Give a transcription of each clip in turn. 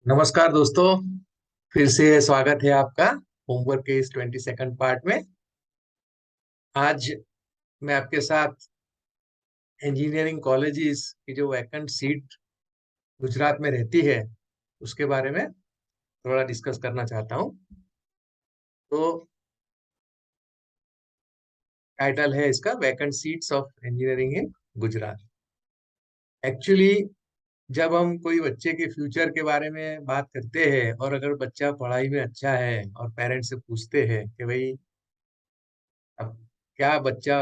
नमस्कार दोस्तों। फिर से स्वागत है आपका होमवर्क के इस 22nd पार्ट में। आज मैं आपके साथ इंजीनियरिंग कॉलेजेस की जो वैकेंट सीट गुजरात में रहती है उसके बारे में थोड़ा डिस्कस करना चाहता हूँ। तो टाइटल है इसका vacant seats of engineering in Gujarat. Actually जब हम कोई बच्चे के फ्यूचर के बारे में बात करते हैं और अगर बच्चा पढ़ाई में अच्छा है और पेरेंट्स से पूछते हैं कि भाई अब क्या बच्चा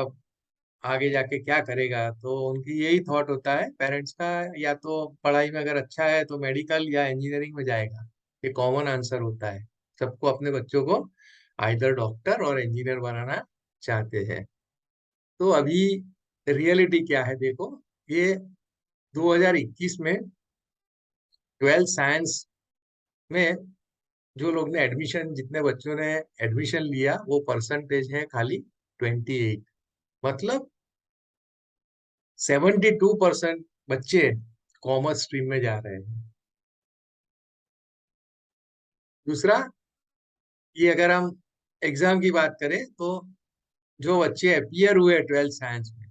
आगे जाके क्या करेगा, तो उनकी यही थॉट होता है पेरेंट्स का, या तो पढ़ाई में अगर अच्छा है तो मेडिकल या इंजीनियरिंग में जाएगा। ये कॉमन आंसर होता है। सबको अपने बच्चों को आइदर डॉक्टर और इंजीनियर बनाना चाहते हैं। तो अभी रियलिटी क्या है देखो, ये 2021 में 12th साइंस में जो लोग ने एडमिशन, जितने बच्चों ने एडमिशन लिया वो परसेंटेज है खाली 28। मतलब 72% बच्चे कॉमर्स स्ट्रीम में जा रहे हैं। दूसरा, ये अगर हम एग्जाम की बात करें तो जो बच्चे अपीयर हुए 12th साइंस में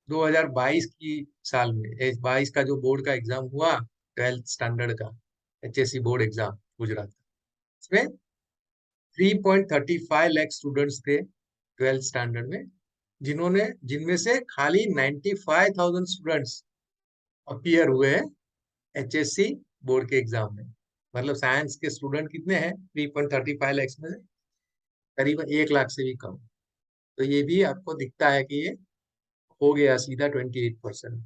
2022 की साल में, 22 का जो बोर्ड का एग्जाम हुआ 12th स्टैंडर्ड का, एचएससी बोर्ड एग्जाम गुजरात का, इसमें 3.35 लाख स्टूडेंट्स थे 12th स्टैंडर्ड में, जिन्होंने जिनमें से खाली 95,000 स्टूडेंट्स अपीयर हुए हैं एचएससी बोर्ड के एग्जाम में। मतलब साइंस के स्टूडेंट कितने हैं 3.35 लाख में से करीबन 1 लाख से भी कम। तो ये भी आपको दिखता है कि ये हो गया सीधा 28%।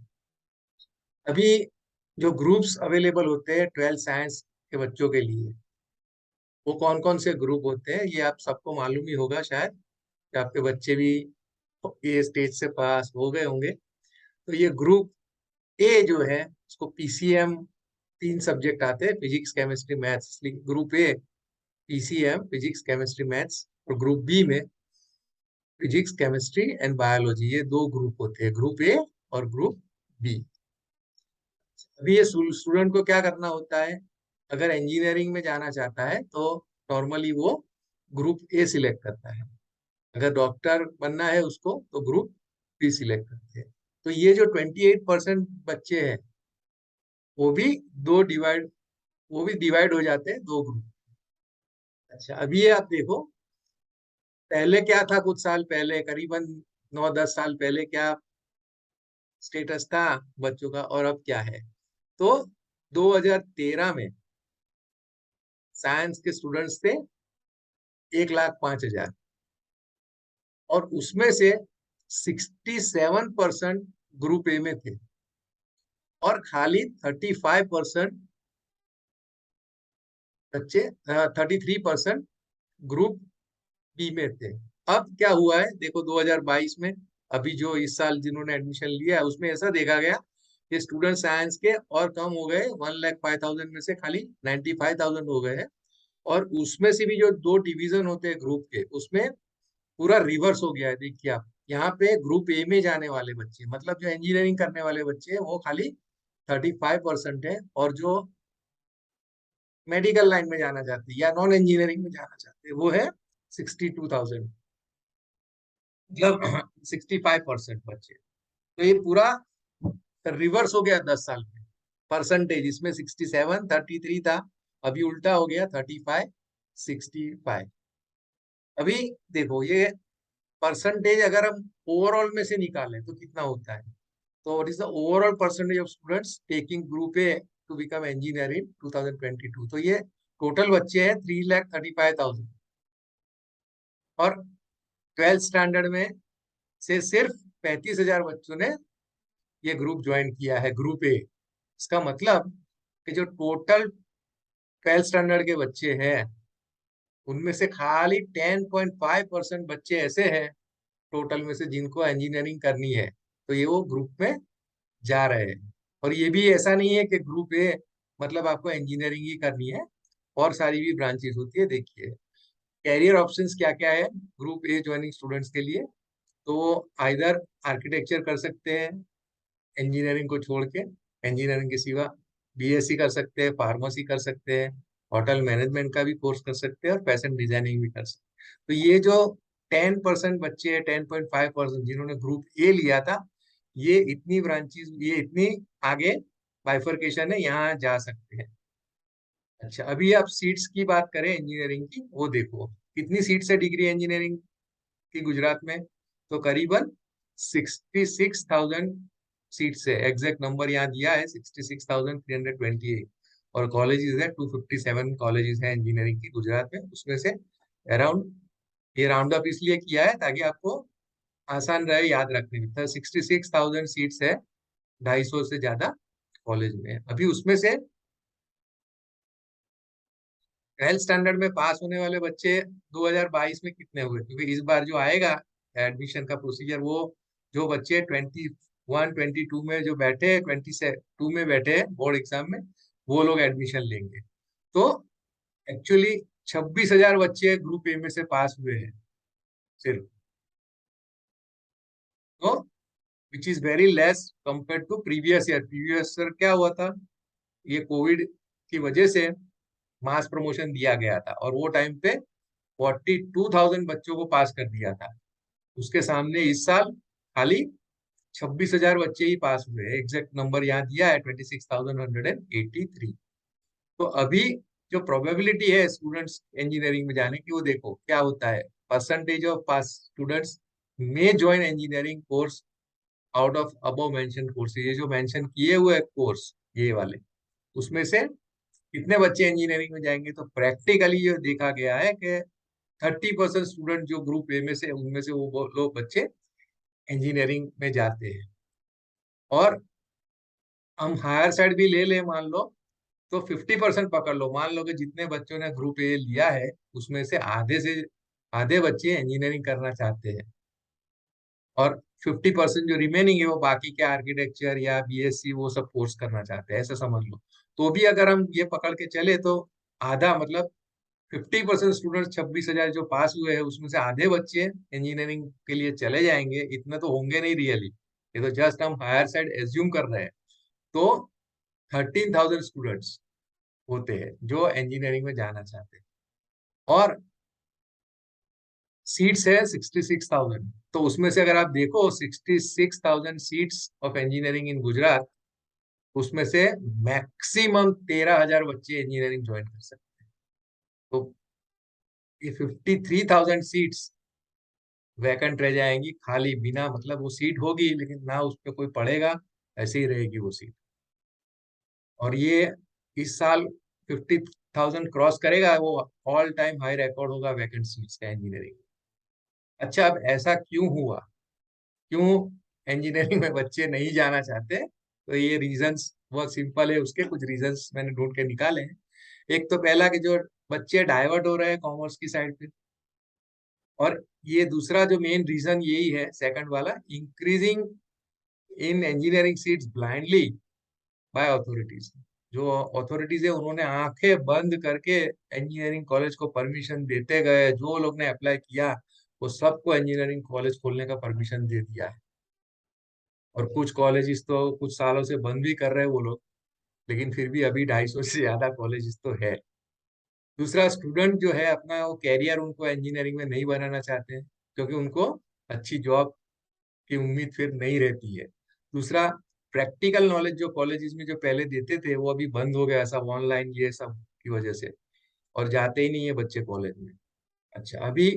अभी जो ग्रुप्स अवेलेबल होते हैं 12th साइंस के बच्चों के लिए, वो कौन कौन से ग्रुप होते हैं ये आप सबको मालूम ही होगा शायद, कि आपके बच्चे भी ये स्टेज से पास हो गए होंगे। तो ये ग्रुप ए जो है उसको पीसीएम, 3 सब्जेक्ट आते हैं, फिजिक्स केमिस्ट्री मैथ्स, इसलिए group A PCM physics chemistry maths, और ग्रुप बी में फिजिक्स केमिस्ट्री एंड बायोलॉजी। ये दो ग्रुप होते हैं, ग्रुप ए और ग्रुप बी। अभी ये स्टूडेंट को क्या करना होता है, अगर इंजीनियरिंग में जाना चाहता है तो नॉर्मली वो ग्रुप ए सिलेक्ट करता है। अगर डॉक्टर बनना है उसको तो ग्रुप बी सिलेक्ट करते हैं। तो ये जो 28% बच्चे हैं वो भी दो डिवाइड वो भी डिवाइड हो जाते हैं दो ग्रुप। अच्छा, अभी ये आप देखो, पहले क्या था, कुछ साल पहले करीबन 9-10 साल पहले क्या स्टेटस था बच्चों का और अब क्या है। तो 2013 में साइंस के स्टूडेंट्स थे 1,05,000, और उसमें से 67% ग्रुप ए में थे और खाली 35% बच्चे, 33% ग्रुप बी में थे। अब क्या हुआ है देखो, 2022 में अभी जो इस साल जिन्होंने एडमिशन लिया है उसमें ऐसा देखा गया कि स्टूडेंट साइंस के और कम हो गए, 1,05,000 में से खाली 95,000 हो गए हैं। और उसमें से भी जो दो डिवीजन होते हैं ग्रुप के, उसमें पूरा रिवर्स हो गया है। देखिए आप यहाँ पे ग्रुप ए में जाने वाले बच्चे, मतलब जो इंजीनियरिंग करने वाले बच्चे हैं वो खाली 35% है, और जो मेडिकल लाइन में जाना चाहते हैं या नॉन इंजीनियरिंग में जाना चाहते हैं वो है 62,000, मतलब 65% बच्चे। तो ये पूरा रिवर्स हो गया 10 साल में। परसेंटेज इसमें 67-33 था, अभी उल्टा हो गया 35-65। अभी देखो ये परसेंटेज अगर हम ओवरऑल में से निकालें तो कितना होता है। तो what is the overall percentage of students taking group A to become engineer in 2022। तो ये टोटल बच्चे हैं 3,35,000, और 12th स्टैंडर्ड में से सिर्फ 35,000 बच्चों ने ये ग्रुप ज्वाइन किया है, ग्रुप ए। इसका मतलब कि जो टोटल 12th स्टैंडर्ड के बच्चे हैं उनमें से खाली 10.5% बच्चे ऐसे हैं टोटल में से जिनको इंजीनियरिंग करनी है, तो ये वो ग्रुप में जा रहे हैं। और ये भी ऐसा नहीं है कि ग्रुप ए मतलब आपको इंजीनियरिंग ही करनी है, और सारी भी ब्रांचेस होती है। देखिए कैरियर ऑप्शंस क्या क्या है ग्रुप ए ज्वाइनिंग स्टूडेंट्स के लिए। तो वो आइदर आर्किटेक्चर कर सकते हैं इंजीनियरिंग को छोड़ के, इंजीनियरिंग के सिवा। बीएससी कर सकते हैं, फार्मेसी कर सकते हैं, होटल मैनेजमेंट का भी कोर्स कर सकते हैं और फैशन डिजाइनिंग भी कर सकते हैं। तो ये जो 10% बच्चे हैं, 10.5% जिन्होंने ग्रुप ए लिया था, ये इतनी ब्रांचेस, ये इतनी आगे बाइफर्केशन है, यहाँ जा सकते हैं। अच्छा, अभी आप सीट्स की बात करें इंजीनियरिंग की, वो देखो कितनी सीट्स है डिग्री इंजीनियरिंग की गुजरात में। तो करीबन 66,000 सीट्स है, एग्जैक्ट नंबर यहाँ दिया है 66,328। और कॉलेजेस है 257 कॉलेजेस है इंजीनियरिंग की गुजरात में, उसमें से अराउंड, ये राउंड अप इसलिए किया है ताकि आपको आसान रहे याद रखने में। तो 66,000 सीट्स है, 250 से ज्यादा कॉलेज में है। अभी उसमें से 12th स्टैंडर्ड में पास होने वाले बच्चे 2022 में कितने हुए, क्योंकि इस बार जो आएगा एडमिशन का प्रोसीजर, वो जो बच्चे 21-22 में जो बैठे, 22 में बैठे बोर्ड एग्जाम में, वो लोग एडमिशन लेंगे। तो एक्चुअली 26,000 बच्चे ग्रुप ए में से पास हुए हैं सिर्फ। तो which is very less compare to previous year. Previous year क्या हुआ था, ये कोविड की वजह से मास प्रमोशन दिया गया था और वो टाइम पे 42,000 बच्चों को पास कर दिया था। उसके सामने इस साल खाली 26,000 बच्चे ही पास हुए हैं। एग्जैक्ट नंबर यहाँ दिया है 26,183। तो अभी जो प्रोबेबिलिटी है स्टूडेंट्स इंजीनियरिंग में जाने की, वो देखो क्या होता है। Percentage of pass students may join engineering course out of above mention course, ये जो मेंशन किए हुए कोर्स ये वाले, उसमें से कितने बच्चे इंजीनियरिंग में जाएंगे। तो प्रैक्टिकली ये देखा गया है कि 30% स्टूडेंट जो ग्रुप ए में से, उनमें से वो लोग बच्चे इंजीनियरिंग में जाते हैं। और हम हायर साइड भी ले लें मान लो, तो 50% पकड़ लो, मान लो कि जितने बच्चों ने ग्रुप ए लिया है उसमें से आधे बच्चे इंजीनियरिंग करना चाहते हैं, और 50% जो रिमेनिंग है वो बाकी के आर्किटेक्चर या बीएससी वो सब कोर्स करना चाहते हैं, ऐसा समझ लो। तो भी अगर हम ये पकड़ के चले तो आधा, मतलब 50% स्टूडेंट 26,000 जो पास हुए हैं उसमें से आधे बच्चे इंजीनियरिंग के लिए चले जाएंगे। इतने तो होंगे नहीं रियली, ये तो जस्ट हम हायर साइड एज्यूम कर रहे हैं। तो 13,000 स्टूडेंट्स होते हैं जो इंजीनियरिंग में जाना चाहते हैं, और सीट्स है 66,000। तो उसमें से अगर आप देखो 66,000 seats of engineering in Gujarat, उसमें से मैक्सिमम 13,000 बच्चे इंजीनियरिंग ज्वाइन कर सकते हैं। तो ये 53,000 सीट्स वैकेंट रह जाएंगी खाली, बिना मतलब, वो सीट होगी लेकिन ना उस पर कोई पढ़ेगा, ऐसे ही रहेगी वो सीट। और ये इस साल 50,000 क्रॉस करेगा, वो ऑल टाइम हाई रिकॉर्ड होगा वैकेंट सीट्स का इंजीनियरिंग। अच्छा, अब ऐसा क्यों हुआ, क्यों इंजीनियरिंग में बच्चे नहीं जाना चाहते। तो ये रीजंस बहुत सिंपल है, उसके कुछ रीजंस मैंने ढूंढ के निकाले हैं। एक तो पहला कि जो बच्चे डाइवर्ट हो रहे हैं कॉमर्स की साइड पे, और ये दूसरा जो मेन रीजन यही है, सेकंड वाला, increasing in engineering seats blindly by authorities. जो अथॉरिटीज है उन्होंने आंखें बंद करके इंजीनियरिंग कॉलेज को परमिशन देते गए, जो लोग ने अप्लाई किया वो सबको इंजीनियरिंग कॉलेज खोलने का परमिशन दे दिया है। और कुछ कॉलेजेस तो कुछ सालों से बंद भी कर रहे हैं वो लोग, लेकिन फिर भी अभी 250 से ज्यादा कॉलेजेस तो है। दूसरा, स्टूडेंट जो है अपना वो कैरियर उनको इंजीनियरिंग में नहीं बनाना चाहते हैं, क्योंकि उनको अच्छी जॉब की उम्मीद फिर नहीं रहती है। दूसरा, प्रैक्टिकल नॉलेज जो कॉलेजेस में जो पहले देते थे वो अभी बंद हो गया, सब ऑनलाइन ये सब की वजह से, और जाते ही नहीं है बच्चे कॉलेज में। अच्छा, अभी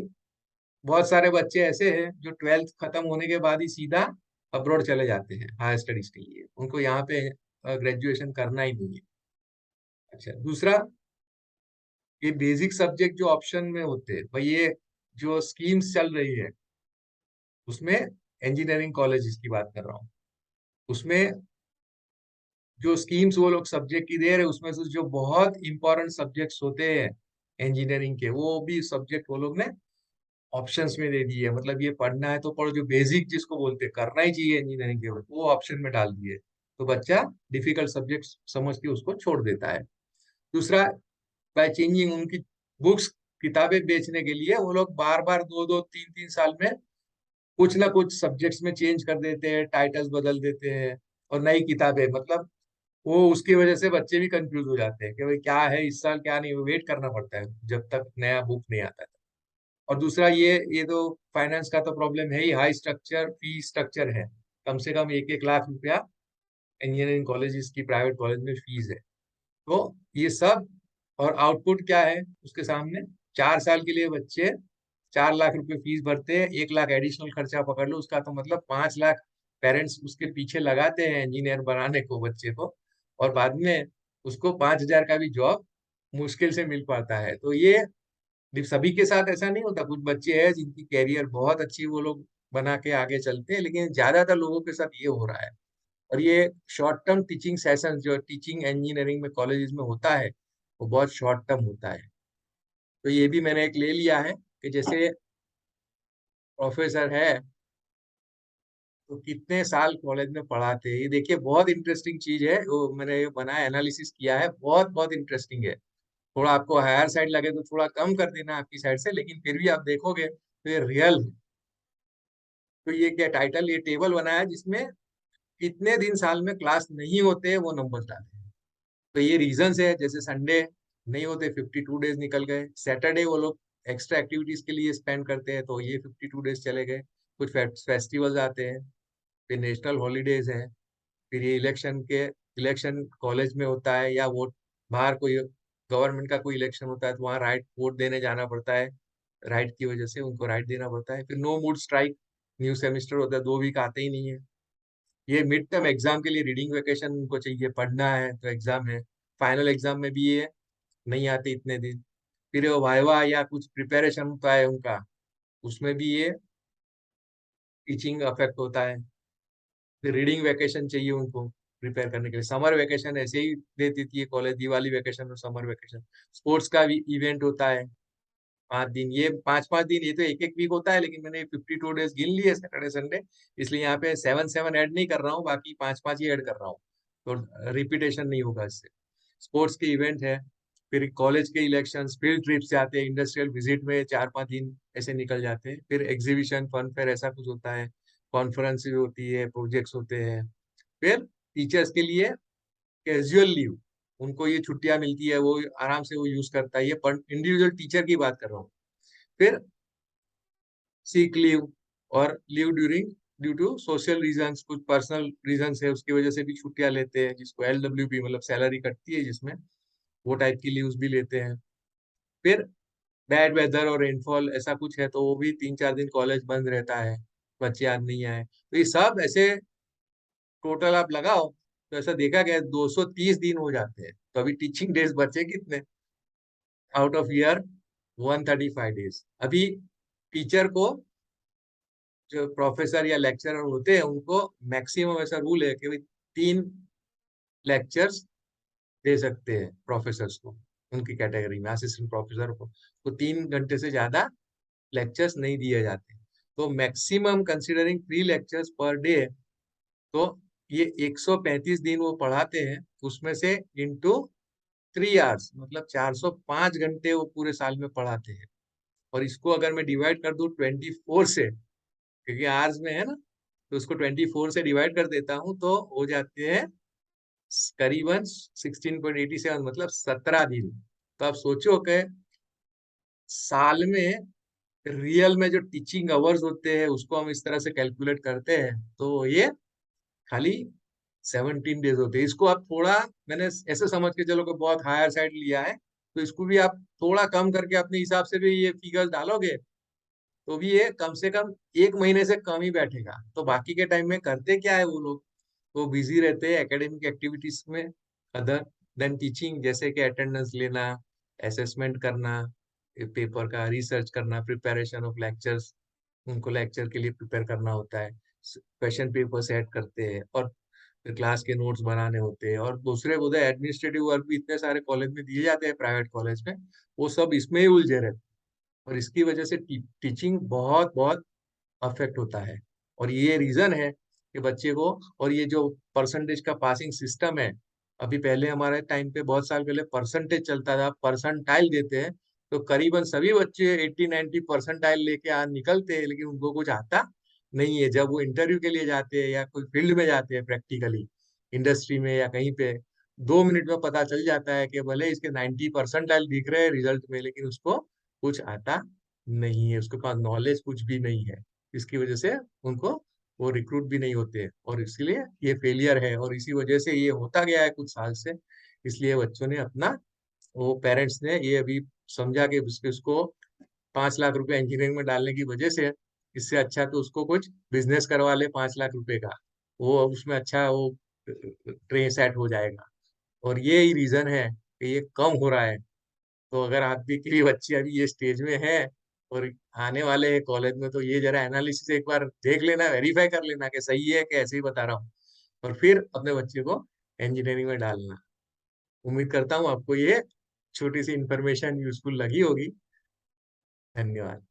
बहुत सारे बच्चे ऐसे हैं जो 12th खत्म होने के बाद ही सीधा अब्रॉड चले जाते हैं हायर स्टडीज के लिए, उनको यहाँ पे ग्रेजुएशन करना ही नहीं है। अच्छा, दूसरा, ये बेसिक सब्जेक्ट जो ऑप्शन में होते हैं भाई, ये जो स्कीम्स चल रही है उसमें, इंजीनियरिंग कॉलेज की बात कर रहा हूँ, उसमें जो स्कीम्स वो लोग सब्जेक्ट की दे रहे हैं, उसमें से जो बहुत इंपॉर्टेंट सब्जेक्ट्स होते हैं इंजीनियरिंग के, वो भी सब्जेक्ट वो लोग ने ऑप्शंस में दे दिए। मतलब ये पढ़ना है तो पढ़ो, जो बेसिक जिसको बोलते हैं करना ही चाहिए इंजीनियरिंग के वक्त, वो ऑप्शन में डाल दिए। तो बच्चा डिफिकल्ट सब्जेक्ट समझ के उसको छोड़ देता है। दूसरा, बाय चेंजिंग उनकी बुक्स, किताबें बेचने के लिए वो लोग बार बार 2-2 3-3 साल में कुछ ना कुछ सब्जेक्ट्स में चेंज कर देते हैं, टाइटल्स बदल देते हैं और नई किताबें, मतलब वो उसकी वजह से बच्चे भी कंफ्यूज हो जाते हैं कि भाई क्या है इस साल क्या नहीं, वेट करना पड़ता है जब तक नया बुक नहीं आता है। और दूसरा ये तो फाइनेंस का तो प्रॉब्लम है ही, हाई स्ट्रक्चर फी स्ट्रक्चर है। कम से कम 1-1 लाख रुपया इंजीनियरिंग कॉलेज की, प्राइवेट कॉलेज में फीस है। तो ये सब, और आउटपुट क्या है उसके सामने, 4 साल के लिए बच्चे 4 लाख रुपए फीस भरते हैं, 1 लाख एडिशनल खर्चा पकड़ लो उसका, तो मतलब 5 लाख पेरेंट्स उसके पीछे लगाते हैं इंजीनियर बनाने को बच्चे को, और बाद में उसको 5,000 का भी जॉब मुश्किल से मिल पाता है। तो ये सभी के साथ ऐसा नहीं होता, कुछ बच्चे हैं जिनकी कैरियर बहुत अच्छी वो लोग बना के आगे चलते हैं, लेकिन ज्यादातर लोगों के साथ ये हो रहा है। और ये शॉर्ट टर्म टीचिंग सेशन जो टीचिंग इंजीनियरिंग में कॉलेजेस में होता है, वो बहुत शॉर्ट टर्म होता है। तो ये भी मैंने एक ले लिया है कि जैसे प्रोफेसर है तो कितने साल कॉलेज में पढ़ाते हैं। ये देखिए बहुत इंटरेस्टिंग चीज है, वो मैंने ये बनाया, एनालिसिस किया है, बहुत बहुत इंटरेस्टिंग है। थोड़ा आपको हायर साइड लगे तो थोड़ा कम कर देना आपकी साइड से, लेकिन फिर भी आप देखोगे तो ये रियल है। तो ये क्या टाइटल, ये टेबल बनाया है जिसमें कितने दिन साल में क्लास नहीं होते हैं वो नंबर डाले हैं। तो ये रीजंस है, जैसे संडे नहीं होते 52 डेज निकल गए, सैटरडे वो लोग एक्स्ट्रा एक्टिविटीज के लिए स्पेंड करते हैं तो ये 52 डेज चले गए। कुछ फेस्टिवल्स आते हैं, फिर नेशनल हॉलीडेज हैं, फिर ये इलेक्शन कॉलेज में होता है, या वोट बाहर कोई गवर्नमेंट का कोई इलेक्शन होता है तो वहाँ राइट वोट देने जाना पड़ता है, राइट की वजह से उनको राइट देना पड़ता है। फिर no mood strike, new semester होता है, 2 वीक आते ही नहीं है। ये मिड टर्म एग्जाम के लिए रीडिंग वेकेशन उनको चाहिए, पढ़ना है तो एग्जाम है। फाइनल एग्जाम में भी ये नहीं आते इतने दिन। फिर वो वाइवा या कुछ प्रिपरेशन होता है उनका, उसमें भी ये टीचिंग अफेक्ट होता है। फिर रीडिंग वेकेशन चाहिए उनको प्रिपेयर करने के लिए, समर वेकेशन ऐसे ही देती थी कॉलेज, दिवाली वेकेशन और समर वेकेशन। स्पोर्ट्स का भी इवेंट होता है 5 दिन, ये 5-5 दिन, ये तो 1-1 वीक होता है, लेकिन मैंने 52 डेज गिन लिए सैटरडे संडे, इसलिए यहाँ पे 7-7 ऐड नहीं कर रहा हूँ, बाकी 5-5 ही ऐड कर रहा हूँ, तो रिपीटेशन नहीं होगा इससे। स्पोर्ट्स के इवेंट है, फिर कॉलेज के इलेक्शन, फील्ड ट्रिप्स जाते हैं, इंडस्ट्रियल विजिट में 4-5 दिन ऐसे निकल जाते हैं, फिर एग्जीबिशन फन फेयर ऐसा कुछ होता है, कॉन्फ्रेंस होती है, प्रोजेक्ट्स होते हैं। फिर टीचर्स के लिए कैजुअल लीव, उनको ये छुट्टियां मिलती है, वो आराम से वो यूज करता है, ये इंडिविजुअल टीचर की बात कर रहा हूँ। फिर सीक लीव, और leave due to social reasons, कुछ पर्सनल रीजंस है उसकी वजह से भी छुट्टियां लेते हैं, जिसको LWP मतलब सैलरी कटती है जिसमें, वो टाइप की लीव्स भी लेते हैं। फिर बैड वेदर और रेनफॉल ऐसा कुछ है तो वो भी 3-4 दिन कॉलेज बंद रहता है, बच्चे आज नहीं आए, तो ये सब ऐसे टोटल आप लगाओ तो ऐसा देखा गया 230 दिन हो जाते हैं। तो अभी टीचिंग डेज बचे कितने आउट ऑफ ईयर, 135 डेज। अभी टीचर को, जो प्रोफेसर या लेक्चरर होते हैं उनको मैक्सिमम ऐसा रूल है कि भाई 3 लेक्चर्स दे सकते हैं प्रोफेसर्स को, उनकी कैटेगरी में असिस्टेंट प्रोफेसर को, तो 3 घंटे से ज्यादा लेक्चर्स नहीं दिए जाते। तो maximum considering 3 lectures per day, तो ये 135 दिन वो पढ़ाते हैं, उसमें से इंटू 3 आवर्स मतलब 405 घंटे वो पूरे साल में पढ़ाते हैं। और इसको अगर मैं डिवाइड कर दूं 24 से, क्योंकि आवर्स में है ना, तो उसको 24 से डिवाइड कर देता हूँ तो हो जाते हैं करीबन 16.87, मतलब 17 दिन। तो आप सोचो कि साल में रियल में जो टीचिंग आवर्स होते हैं उसको हम इस तरह से कैलकुलेट करते हैं तो ये खाली 17 डेज होते हैं। इसको आप थोड़ा, मैंने ऐसे समझ के चलो कि बहुत हायर साइड लिया है, तो इसको भी आप थोड़ा कम करके अपने हिसाब से भी ये फिगर्स डालोगे तो भी ये कम से कम 1 महीने से कम ही बैठेगा। तो बाकी के टाइम में करते क्या है वो लोग, वो बिजी रहते हैं एकेडमिक एक्टिविटीज में अदर देन टीचिंग, जैसे कि अटेंडेंस लेना, असेसमेंट करना, पेपर का रिसर्च करना, प्रिपरेशन ऑफ लेक्चर्स, उनको लेक्चर के लिए प्रिपेयर करना होता है, क्वेश्चन पेपर सेट करते हैं, और फिर क्लास के नोट्स बनाने होते हैं, और दूसरे उधर एडमिनिस्ट्रेटिव वर्क भी इतने सारे कॉलेज में दिए जाते हैं प्राइवेट कॉलेज में, वो सब इसमें ही उलझे रहते हैं। और इसकी वजह से टीचिंग बहुत बहुत अफेक्ट होता है। और ये रीजन है कि बच्चे को, और ये जो परसेंटेज का पासिंग सिस्टम है, अभी पहले हमारे टाइम पे बहुत साल पहले परसेंटेज चलता था, परसेंटाइल देते हैं, तो करीबन सभी बच्चे 80-90 परसेंटाइल लेके आज निकलते हैं, लेकिन उनको कुछ आता नहीं है। जब वो इंटरव्यू के लिए जाते हैं या कोई फील्ड में जाते हैं प्रैक्टिकली, इंडस्ट्री में या कहीं पे, 2 मिनट में पता चल जाता है कि भले इसके 90% दिख रहे हैं रिजल्ट में, लेकिन उसको कुछ आता नहीं है, उसके पास नॉलेज कुछ भी नहीं है। इसकी वजह से उनको वो रिक्रूट भी नहीं होते, और इसलिए ये फेलियर है, और इसी वजह से ये होता गया है कुछ साल से। इसलिए बच्चों ने अपना, वो पेरेंट्स ने ये अभी समझा कि उसको 5 लाख रुपए इंजीनियरिंग में डालने की वजह से, इससे अच्छा तो उसको कुछ बिजनेस करवा ले 5 लाख रुपए का, वो उसमें अच्छा वो ट्रेन सेट हो जाएगा। और ये ही रीजन है कि ये कम हो रहा है। तो अगर आपकी की बच्चे अभी ये स्टेज में है और आने वाले हैं कॉलेज में, तो ये जरा एनालिसिस एक बार देख लेना, वेरीफाई कर लेना कि सही है कि ऐसे ही बता रहा हूँ, और फिर अपने बच्चे को इंजीनियरिंग में डालना। उम्मीद करता हूँ आपको ये छोटी सी इंफॉर्मेशन यूजफुल लगी होगी। धन्यवाद।